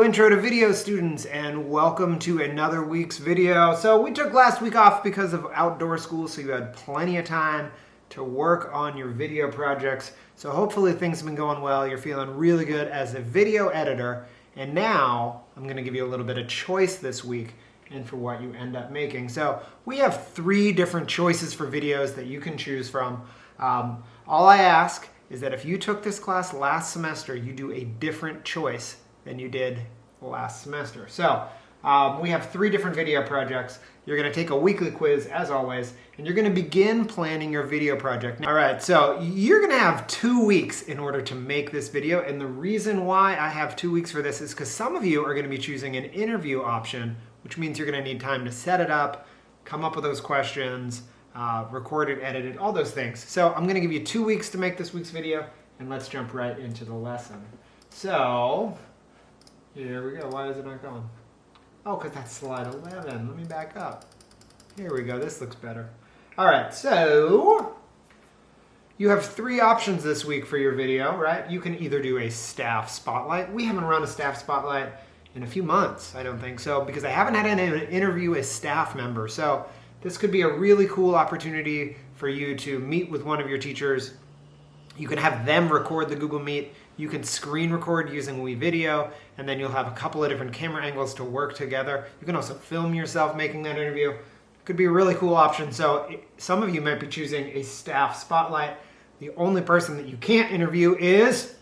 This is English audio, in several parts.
Hello, Intro to Video students, and welcome to another week's video. So we took last week off because of outdoor school, so you had plenty of time to work on your video projects. So hopefully things have been going well. You're feeling really good as a video editor. And now I'm going to give you a little bit of choice this week and for what you end up making. So we have 3 different choices for videos that you can choose from. All I ask is that if you took this class last semester, you do a different choice than you did last semester. So we have 3 different video projects. You're going to take a weekly quiz as always, and you're going to begin planning your video project. All right, so you're going to have 2 weeks in order to make this video, and the reason why I have 2 weeks for this is because some of you are going to be choosing an interview option, which means you're going to need time to set it up, come up with those questions, record it, edit it, all those things. So I'm going to give you 2 weeks to make this week's video, and let's jump right into the lesson. So here we go. Why is it not going? Oh, because that's slide 11. Let me back up. Here we go. This looks better. All right, so you have 3 options this week for your video, right? You can either do a staff spotlight. We haven't run a staff spotlight in a few months, I don't think so, because I haven't had an interview a staff member. So this could be a really cool opportunity for you to meet with one of your teachers. You can have them record the Google Meet. You can screen record using WeVideo, and then you'll have a couple of different camera angles to work together. You can also film yourself making that interview. Could be a really cool option. So some of you might be choosing a staff spotlight. The only person that you can't interview is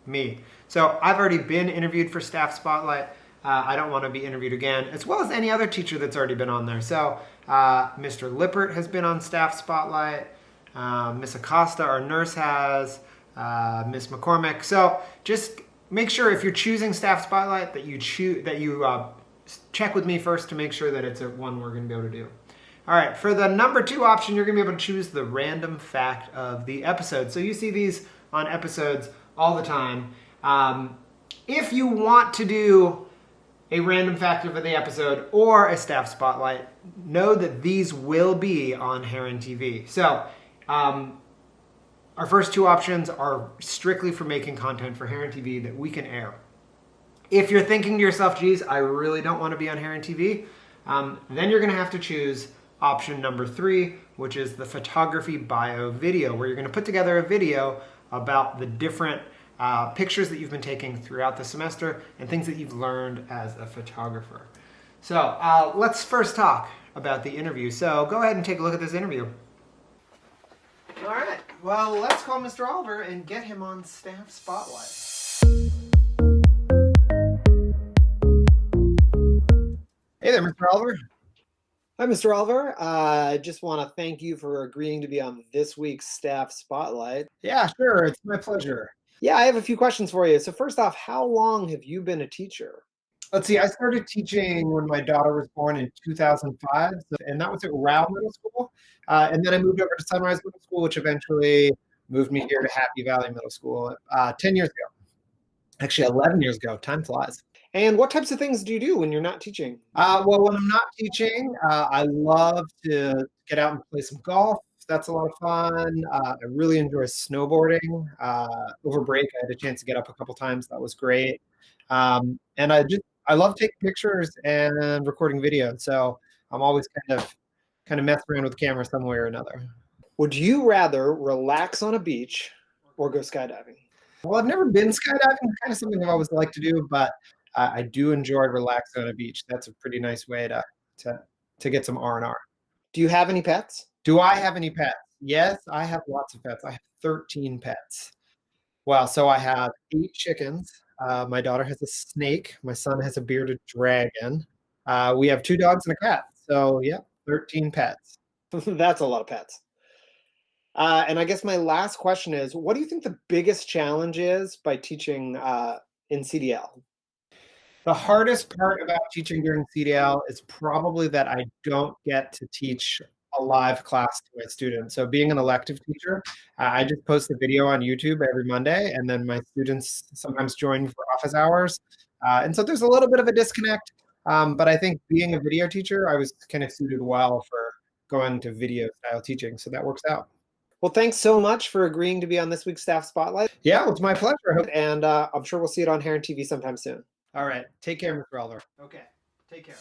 me. So I've already been interviewed for staff spotlight. I don't want to be interviewed again, as well as any other teacher that's already been on there. So Mr. Lippert has been on staff spotlight. Miss Acosta, our nurse, has. Miss McCormick. So just make sure if you're choosing staff spotlight that you check with me first to make sure that it's one we're going to be able to do. All right, for the number 2 option, you're going to be able to choose the random fact of the episode. So you see these on episodes all the time. If you want to do a random fact of the episode or a staff spotlight, know that these will be on Heron TV. So our first 2 options are strictly for making content for Heron TV that we can air. If you're thinking to yourself, geez, I really don't want to be on Heron TV, then you're going to have to choose option number 3, which is the photography bio video, where you're going to put together a video about the different pictures that you've been taking throughout the semester and things that you've learned as a photographer. So let's first talk about the interview. So go ahead and take a look at this interview. All right, well, let's call Mr. Oliver and get him on staff spotlight. Hey there, Mr. Oliver. Hi, Mr. Oliver. I just want to thank you for agreeing to be on this week's staff spotlight. Yeah, sure. It's my pleasure. Yeah, I have a few questions for you. So first off, how long have you been a teacher? Let's see, I started teaching when my daughter was born in 2005, and that was at Rao Middle School. And then I moved over to Sunrise Middle School, which eventually moved me here to Happy Valley Middle School 10 years ago. Actually, 11 years ago. Time flies. And what types of things do you do when you're not teaching? Well, when I'm not teaching, I love to get out and play some golf. That's a lot of fun. I really enjoy snowboarding. Over break, I had a chance to get up a couple times. That was great. And I love taking pictures and recording video. So I'm always kind of messing around with the camera some way or another. Would you rather relax on a beach or go skydiving? Well, I've never been skydiving. Kind of something I've always liked to do, but I do enjoy relaxing on a beach. That's a pretty nice way to get some R&R. Do you have any pets? Do I have any pets? Yes, I have lots of pets. I have 13 pets. Well, so I have 8 chickens. My daughter has a snake. My son has a bearded dragon. We have 2 dogs and a cat. So, yeah, 13 pets. That's a lot of pets. And I guess my last question is, what do you think the biggest challenge is by teaching in CDL? The hardest part about teaching during CDL is probably that I don't get to teach a live class to my students. So being an elective teacher, I just post a video on YouTube every Monday, and then my students sometimes join for office hours. And so there's a little bit of a disconnect, but I think being a video teacher, I was kind of suited well for going to video style teaching, so that works out. Well, thanks so much for agreeing to be on this week's Staff Spotlight. Yeah, well, it's my pleasure. And I'm sure we'll see it on Heron TV sometime soon. All right. Take care, Mr. Elder. Okay. Take care.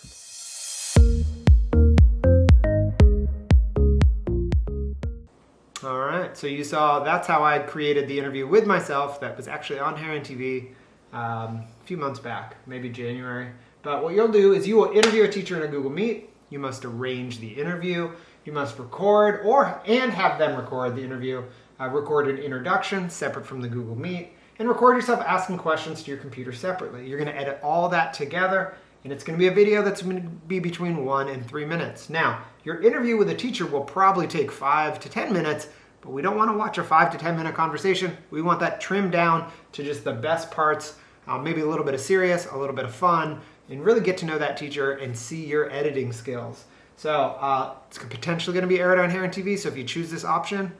All right. So you saw that's how I created the interview with myself that was actually on Heron TV a few months back, maybe January. But what you'll do is you will interview a teacher in a Google Meet. You must arrange the interview. You must record and have them record the interview. Record an introduction separate from the Google Meet, and record yourself asking questions to your computer separately. You're going to edit all that together, and it's going to be a video that's going to be between 1 and 3 minutes. Now, your interview with a teacher will probably take 5 to 10 minutes, but we don't want to watch a 5 to 10 minute conversation. We want that trimmed down to just the best parts, maybe a little bit of serious, a little bit of fun, and really get to know that teacher and see your editing skills. So it's potentially going to be aired on Heron TV, so if you choose this option,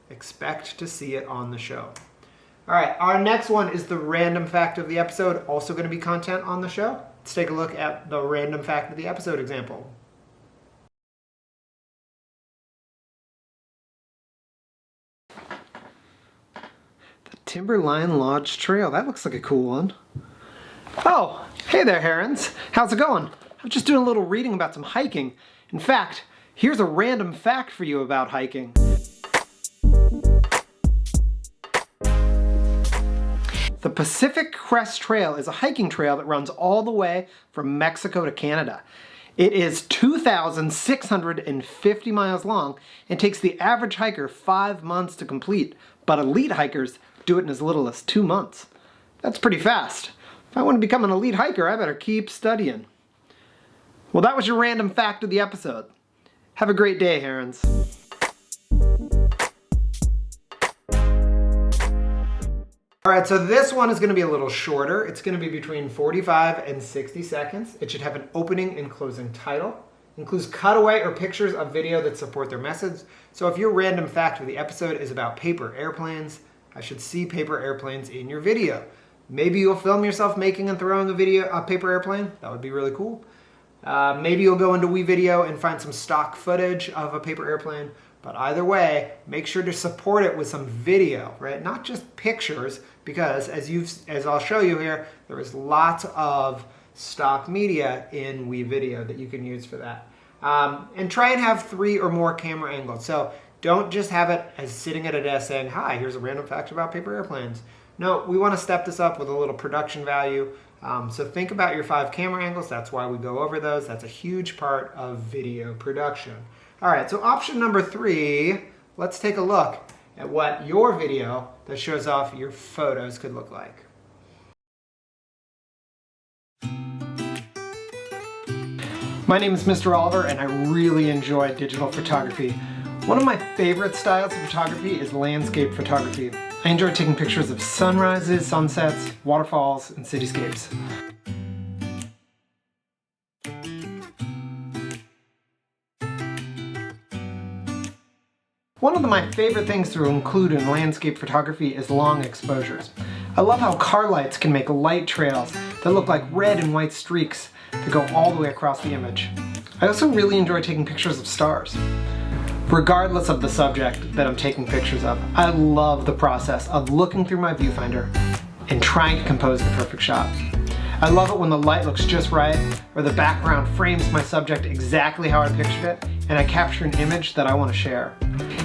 expect to see it on the show. All right, our next one is the random fact of the episode, also going to be content on the show. Let's take a look at the random fact of the episode example. The Timberline Lodge Trail, that looks like a cool one. Oh, hey there, Herons. How's it going? I was just doing a little reading about some hiking. In fact, here's a random fact for you about hiking. The Pacific Crest Trail is a hiking trail that runs all the way from Mexico to Canada. It is 2,650 miles long and takes the average hiker 5 months to complete, but elite hikers do it in as little as 2 months. That's pretty fast. If I want to become an elite hiker, I better keep studying. Well, that was your random fact of the episode. Have a great day, Herons. All right, so this one is going to be a little shorter. It's going to be between 45 and 60 seconds. It should have an opening and closing title. Includes cutaway or pictures of video that support their message. So if your random fact of the episode is about paper airplanes, I should see paper airplanes in your video. Maybe you'll film yourself making and throwing a paper airplane. That would be really cool. Maybe you'll go into WeVideo and find some stock footage of a paper airplane. But either way, make sure to support it with some video, right? Not just pictures, because as I'll show you here, there is lots of stock media in WeVideo that you can use for that. And try and have 3 or more camera angles. So don't just have it as sitting at a desk saying, hi, here's a random fact about paper airplanes. No, we want to step this up with a little production value. So think about your 5 camera angles. That's why we go over those. That's a huge part of video production. All right, so option number 3, let's take a look at what your video that shows off your photos could look like. My name is Mr. Oliver, and I really enjoy digital photography. One of my favorite styles of photography is landscape photography. I enjoy taking pictures of sunrises, sunsets, waterfalls, and cityscapes. One of my favorite things to include in landscape photography is long exposures. I love how car lights can make light trails that look like red and white streaks that go all the way across the image. I also really enjoy taking pictures of stars. Regardless of the subject that I'm taking pictures of, I love the process of looking through my viewfinder and trying to compose the perfect shot. I love it when the light looks just right, or the background frames my subject exactly how I pictured it, and I capture an image that I want to share.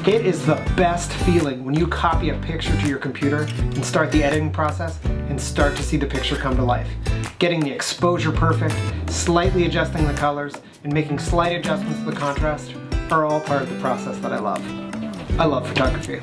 It is the best feeling when you copy a picture to your computer and start the editing process and start to see the picture come to life. Getting the exposure perfect, slightly adjusting the colors, and making slight adjustments to the contrast are all part of the process that I love. I love photography.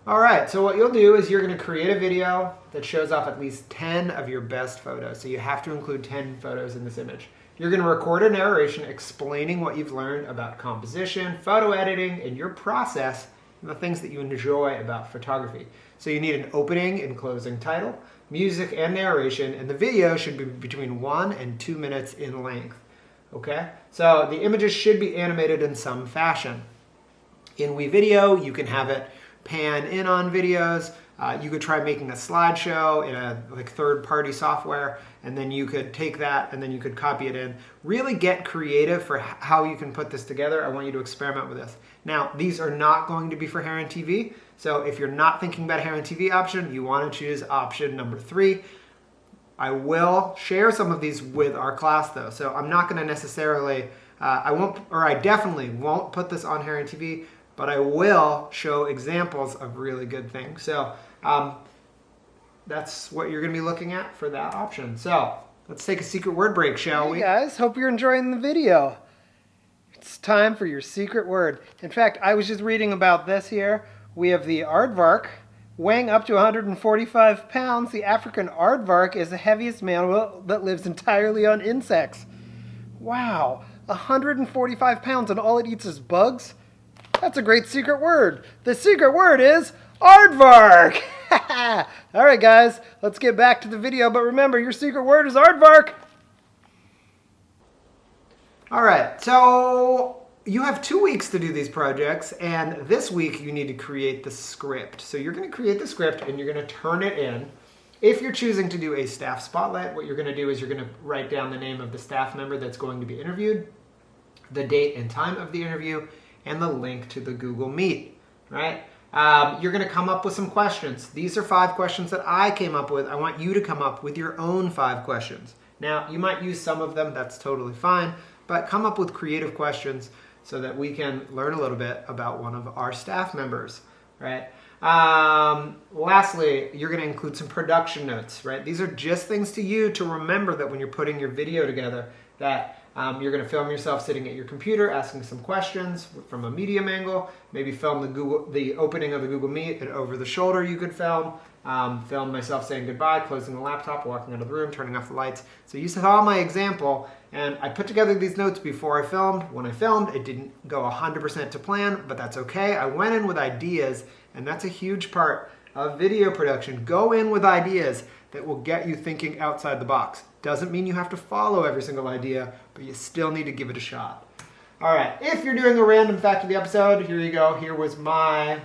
All right, so what you'll do is you're going to create a video that shows off at least 10 of your best photos. So you have to include 10 photos in this image. You're going to record a narration explaining what you've learned about composition, photo editing, and your process, and the things that you enjoy about photography. So you need an opening and closing title, music and narration, and the video should be between 1 and 2 minutes in length. Okay? So the images should be animated in some fashion. In WeVideo, you can have it pan in on videos. You could try making a slideshow in a like third-party software, and then you could take that and then you could copy it in. Really get creative for how you can put this together. I want you to experiment with this. Now, these are not going to be for Hair and TV. So if you're not thinking about Hair and TV option, you want to choose option number 3. I will share some of these with our class though. So I'm not going to necessarily, I definitely won't put this on Hair and TV, but I will show examples of really good things. So that's what you're going to be looking at for that option. So let's take a secret word break, shall we? Hey guys, hope you're enjoying the video. It's time for your secret word. In fact, I was just reading about this here. We have the aardvark, weighing up to 145 pounds. The African aardvark is the heaviest mammal that lives entirely on insects. Wow, 145 pounds and all it eats is bugs? That's a great secret word. The secret word is aardvark. All right, guys, let's get back to the video. But remember, your secret word is aardvark. All right, so you have 2 weeks to do these projects, and this week you need to create the script. So you're going to create the script and you're going to turn it in. If you're choosing to do a staff spotlight, what you're going to do is you're going to write down the name of the staff member that's going to be interviewed, the date and time of the interview, and the link to the Google Meet, right? You're going to come up with some questions. These are 5 questions that I came up with. I want you to come up with your own 5 questions. Now, you might use some of them. That's totally fine. But come up with creative questions so that we can learn a little bit about one of our staff members, right? Lastly, you're going to include some production notes, right? These are just things to you to remember that when you're putting your video together, that you're going to film yourself sitting at your computer asking some questions from a medium angle. Maybe film the opening of the Google Meet, and over the shoulder you could film. Film myself saying goodbye, closing the laptop, walking out of the room, turning off the lights. So you saw my example, and I put together these notes before I filmed. When I filmed, it didn't go 100% to plan, but that's okay. I went in with ideas, and that's a huge part of video production. Go in with ideas that will get you thinking outside the box. Doesn't mean you have to follow every single idea, but you still need to give it a shot. All right, if you're doing a random fact of the episode, here you go. Here was my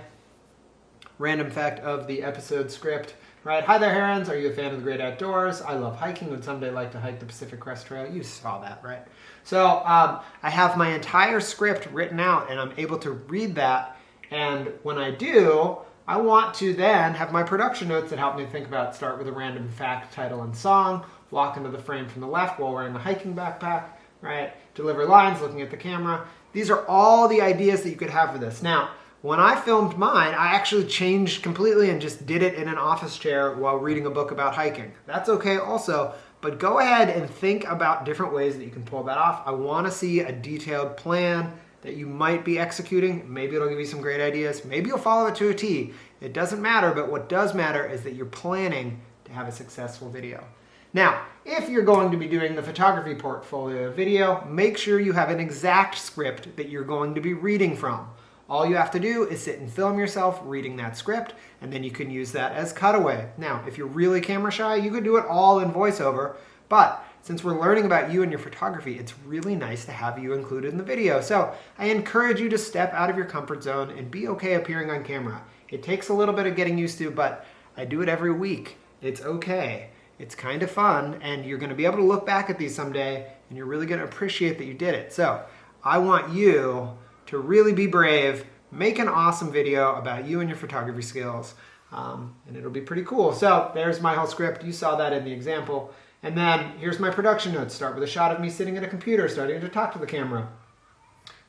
random fact of the episode script. Right, hi there, Herons. Are you a fan of the great outdoors? I love hiking. Would someday like to hike the Pacific Crest Trail. You saw that, right? So I have my entire script written out, and I'm able to read that. And when I do, I want to then have my production notes that help me think about, start with a random fact, title, and song, walk into the frame from the left while wearing a hiking backpack, right? Deliver lines, looking at the camera. These are all the ideas that you could have for this. Now, when I filmed mine, I actually changed completely and just did it in an office chair while reading a book about hiking. That's okay also, but go ahead and think about different ways that you can pull that off. I want to see a detailed plan that you might be executing. Maybe it'll give you some great ideas. Maybe you'll follow it to a T. It doesn't matter, but what does matter is that you're planning to have a successful video. Now, if you're going to be doing the photography portfolio video, make sure you have an exact script that you're going to be reading from. All you have to do is sit and film yourself reading that script, and then you can use that as cutaway. Now, if you're really camera shy, you could do it all in voiceover, but since we're learning about you and your photography, it's really nice to have you included in the video. So I encourage you to step out of your comfort zone and be okay appearing on camera. It takes a little bit of getting used to, but I do it every week. It's okay. It's kind of fun, and you're going to be able to look back at these someday, and you're really going to appreciate that you did it. So I want you to really be brave, make an awesome video about you and your photography skills, and it'll be pretty cool. So there's my whole script. You saw that in the example. And then here's my production notes. Start with a shot of me sitting at a computer, starting to talk to the camera.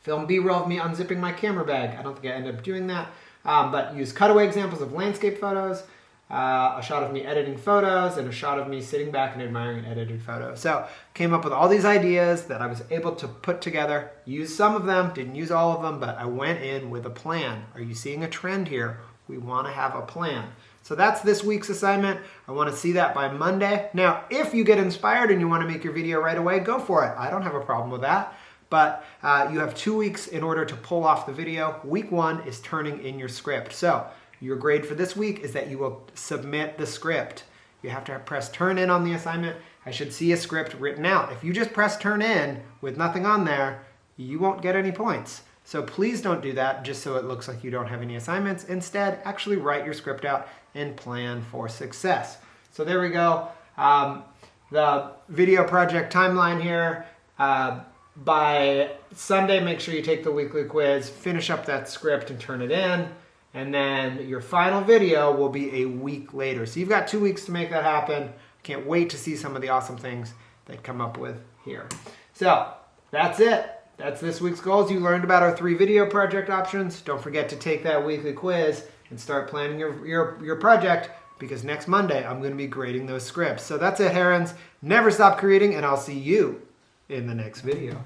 Film B-roll of me unzipping my camera bag. I don't think I ended up doing that, but use cutaway examples of landscape photos, a shot of me editing photos, and a shot of me sitting back and admiring an edited photo. So came up with all these ideas that I was able to put together. Used some of them, didn't use all of them, but I went in with a plan. Are you seeing a trend here? We want to have a plan. So that's this week's assignment. I want to see that by Monday. Now, if you get inspired and you want to make your video right away, go for it. I don't have a problem with that. But you have 2 weeks in order to pull off the video. Week 1 is turning in your script. So your grade for this week is that you will submit the script. You have to press turn in on the assignment. I should see a script written out. If you just press turn in with nothing on there, you won't get any points. So please don't do that just so it looks like you don't have any assignments. Instead, actually write your script out and plan for success. So there we go. The video project timeline here. By Sunday, make sure you take the weekly quiz, finish up that script and turn it in. And then your final video will be a week later. So you've got 2 weeks to make that happen. Can't wait to see some of the awesome things that come up with here. So that's it. That's this week's goals. You learned about our 3 video project options. Don't forget to take that weekly quiz and start planning your project, because next Monday I'm going to be grading those scripts. So that's it, Herons. Never stop creating, and I'll see you in the next video.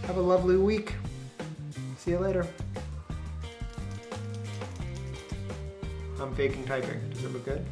Have a lovely week. See you later. I'm faking typing. Does it look good?